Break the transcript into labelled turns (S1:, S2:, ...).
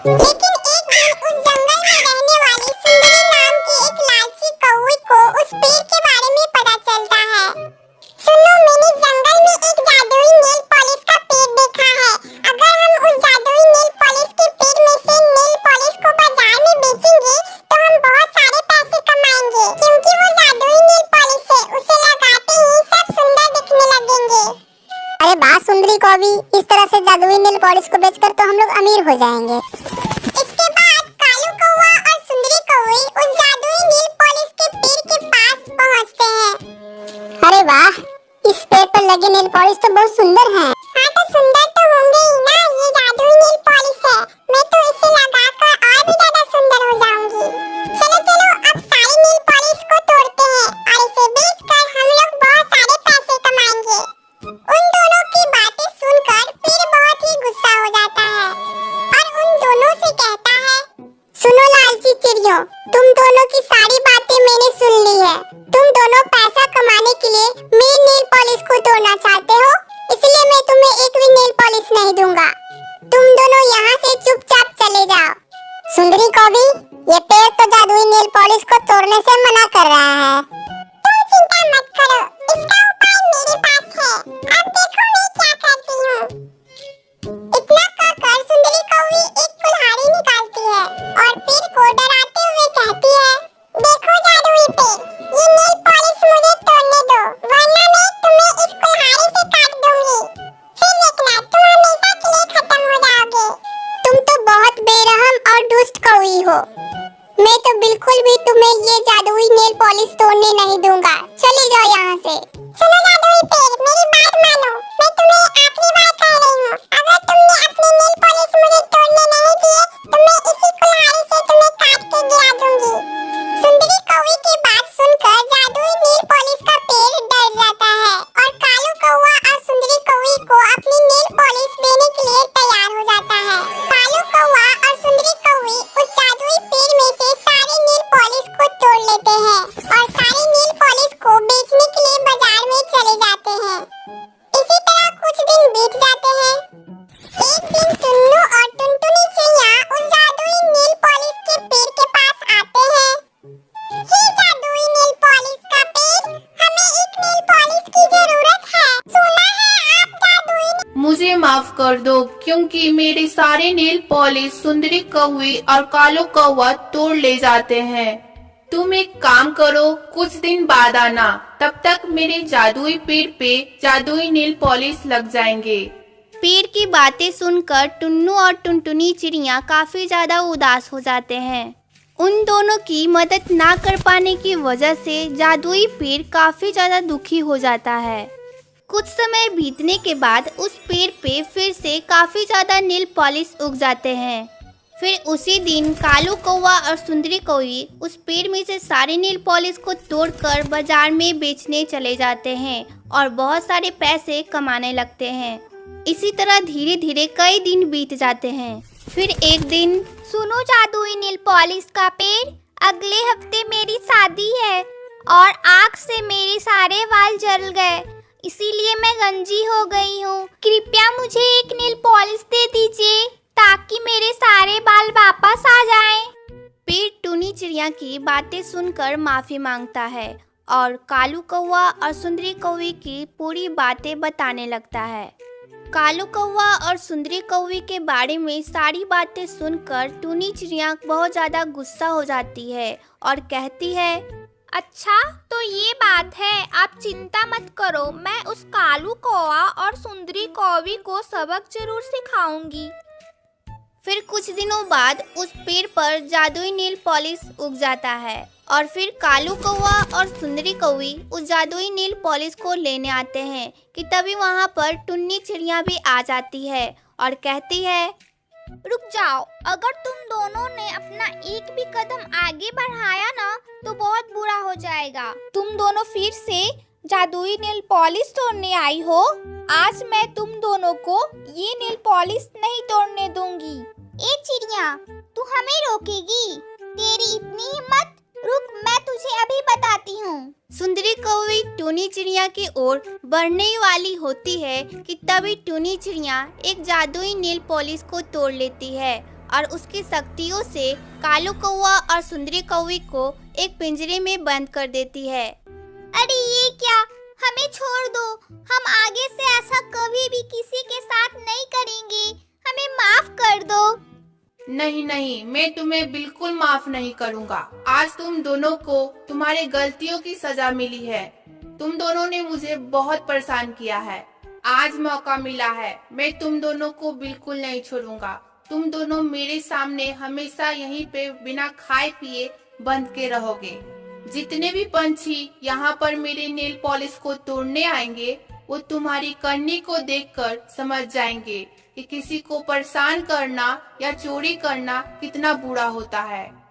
S1: लेकिन एक दिन उस जंगल में रहने वाली सुंदरी नाम की एक लालची कौवे को उस पेड़ के बारे में पता चलता है। सुनो, मैंने जंगल में एक जादुई नेल पॉलिश का पेड़ देखा है। अगर हम उस जादुई नेल पॉलिश के पेड़ में से नेल पॉलिश को बाजार में बेचेंगे तो हम बहुत सारे पैसे कमाएंगे, क्योंकि वो जादुई नेल पॉलिश है। उसे लगाते ही सब सुंदर दिखने लगेंगे।
S2: अरे वाह सुंदरी कौवी, इस तरह से जादुई नेल पॉलिश को बेचकर तो हम लोग अमीर हो जाएंगे।
S1: इसके बाद कालू कौवा और सुंदरी कौवी उस जादुई नेल पॉलिश के पेड़ के पास पहुंचते हैं।
S2: अरे वाह, इस पेड़ पर लगे नेल पॉलिश तो बहुत सुंदर हैं।
S1: हाँ, तो सुंदर तो होंगे ही ना, ये जादुई नेल पॉलिश है। मैं तो इसे लगाकर और भी ज्यादा सुंदर हो जाऊंगी। चलो चलो, अब सारे नेल पॉलिश को तोड़ते हैं और इसे बेचकर हम लोग बहुत सारे पैसे कमाएंगे। उन दोनों की बातें सुनकर पेड़ बहुत ही गुस्सा हो जाता है और उन दोनों से कहता है,
S2: सुनो लालची चिड़ियों, तुम दोनों की सारी बातें मैंने सुन ली है। तुम दोनों पैसा कमाने के लिए मेरे नेल पॉलिश को तोड़ना चाहते हो, इसलिए मैं तुम्हें एक भी नेल पॉलिश नहीं दूंगा। तुम दोनों यहाँ से चुपचाप चले जाओ। सुंदरी कौवी, ये पेड़ तो जादुई नेल पॉलिश को तोड़ने से मना कर रहा है।
S1: तुम चिंता मत करो, इसका उपाय मेरे पास है। अब देखो मैं क्या करती हूँ। इतना कहकर सुंदरी कौवी एक कुल्हाड़ी निकालती है और पेड़ को डराते हुए कहती है, देखो जादुई पेड़, ये नेल पॉलिश मुझे तोड़ने दो, वरना मैं तुम्हें इस कुल्हाड़ी से काट दूंगी। फिर देखना, तुम हमेशा के लिए खत्म हो जाओगे।
S2: तुम तो बहुत बेरहम और दुष्ट कौवी हो। मैं तो बिल्कुल भी तुम्हें ये जादुई नेल पॉलिश तोड़ने नहीं दूंगा। चले जाओ यहाँ से।
S1: सुनो जादुई पेड़, मेरी बात मानो, मैं तुम्हें आखिरी बार कह रही हूँ। अगर तुमने अपने नेल पॉलिश मुझे तोड़ने नहीं दिए तो मैं इसी कुल्हाड़ी से तुम्हें काट के गिरा दूंगी। सुंदरी कौवी की बात सुनकर जादुई नेल पॉलिश का पेड़ डर जाता है और कालू कौवा और सुंदरी कौवी को अपनी नेल पॉलिश देने के लिए तैयार हो जाता है। कालू कौवा और सुंदरी कौवी उस जादुई पेड़ में से सारे नेल पॉलिश को तोड़ लेते हैं और सारे नेल पॉलिश को बेचने के लिए बाजार में चले जाते हैं। इसी तरह कुछ दिन बीत जाते हैं। एक दिन टुन्नू और टुनटुनी चिड़िया उस जादुई नेल पॉलिश के पेड़ के पास आते हैं। हे जादुई नेल पॉलिश का पेड़, हमें एक नेल पॉलिश की जरूरत है। सुना है आप जादुई।
S3: मुझे माफ कर दो, क्योंकि मेरे सारे नेल पॉलिश सुंदरी कौवी और कालो कौवा तोड़ ले जाते हैं। तुम एक काम करो, कुछ दिन बाद आना, तब तक मेरे जादुई पेड़ पे जादुई नेल पॉलिश लग जाएंगे।
S4: पेड़ की बातें सुनकर टुन्नू और टुनटुनी चिड़िया काफी ज्यादा उदास हो जाते हैं। उन दोनों की मदद ना कर पाने की वजह से जादुई पेड़ काफी ज्यादा दुखी हो जाता है। कुछ समय बीतने के बाद उस पेड़ पे फिर से काफी ज्यादा नेल पॉलिश उग जाते हैं। फिर उसी दिन कालू कौवा और सुंदरी कौवी उस पेड़ में से सारे नेल पॉलिश को तोड़कर बाजार में बेचने चले जाते हैं और बहुत सारे पैसे कमाने लगते हैं। इसी तरह धीरे धीरे कई दिन बीत जाते हैं। फिर एक दिन,
S1: सुनो जादुई नेल पॉलिश का पेड़, अगले हफ्ते मेरी शादी है और आग से मेरे सारे बाल जल गए, इसीलिए मैं गंजी हो गई हूँ। कृपया मुझे एक नेल पॉलिश दे दीजिए ताकि मेरे सारे बाल वापस आ जाएं।
S4: पेड़ टूनी चिड़िया की बातें सुनकर माफी मांगता है और कालू कौवा और सुंदरी कौवी की पूरी बातें बताने लगता है। कालू कौवा और सुंदरी कौवी के बारे में सारी बातें सुनकर टूनी चिड़िया बहुत ज़्यादा गुस्सा हो जाती है और कहती है,
S1: अच्छा तो ये बात है, आप चिंता मत करो, मैं उस कालू कौवा और सुंदरी कौवी को सबक जरूर सिखाऊंगी।
S4: फिर कुछ दिनों बाद उस पेड़ पर जादुई नेल पॉलिश उग जाता है और फिर कालू कौवा और सुंदरी कौवी उस जादुई नेल पॉलिश को लेने आते हैं कि तभी वहाँ पर टुन्नी चिड़िया भी आ जाती है और कहती है,
S1: रुक जाओ, अगर तुम दोनों ने अपना एक भी कदम आगे बढ़ाया ना तो बहुत बुरा हो जाएगा। तुम दोनों फिर से जादुई नेल पॉलिश तोड़ने आई हो। आज मैं तुम दोनों को ये नेल पॉलिश नहीं तोड़ने दूंगी। ए चिड़िया, तू हमें रोकेगी? तेरी इतनी हिम्मत? रुक, मैं तुझे अभी बताती हूँ।
S4: सुंदरी कौवी टूनी चिड़िया की ओर बढ़ने वाली होती है कि तभी टूनी चिड़िया एक जादुई नेल पॉलिश को तोड़ लेती है और उसकी शक्तियों से कालू कौवा और सुंदरी कौवी को एक पिंजरे में बंद कर देती है।
S2: अरे ये क्या, हमें छोड़ दो, हम आगे से ऐसा कभी भी किसी के साथ नहीं करेंगे, हमें माफ कर दो।
S3: नहीं नहीं, मैं तुम्हें बिल्कुल माफ नहीं करूँगा। आज तुम दोनों को तुम्हारे गलतियों की सजा मिली है। तुम दोनों ने मुझे बहुत परेशान किया है। आज मौका मिला है, मैं तुम दोनों को बिल्कुल नहीं छोड़ूंगा। तुम दोनों मेरे सामने हमेशा यहीं पे बिना खाए पिए बंद के रहोगे। जितने भी पंछी यहाँ पर मेरे नेल पॉलिश को तोड़ने आएंगे, वो तुम्हारी करनी को देखकर समझ जाएंगे कि किसी को परेशान करना या चोरी करना कितना बुरा होता है।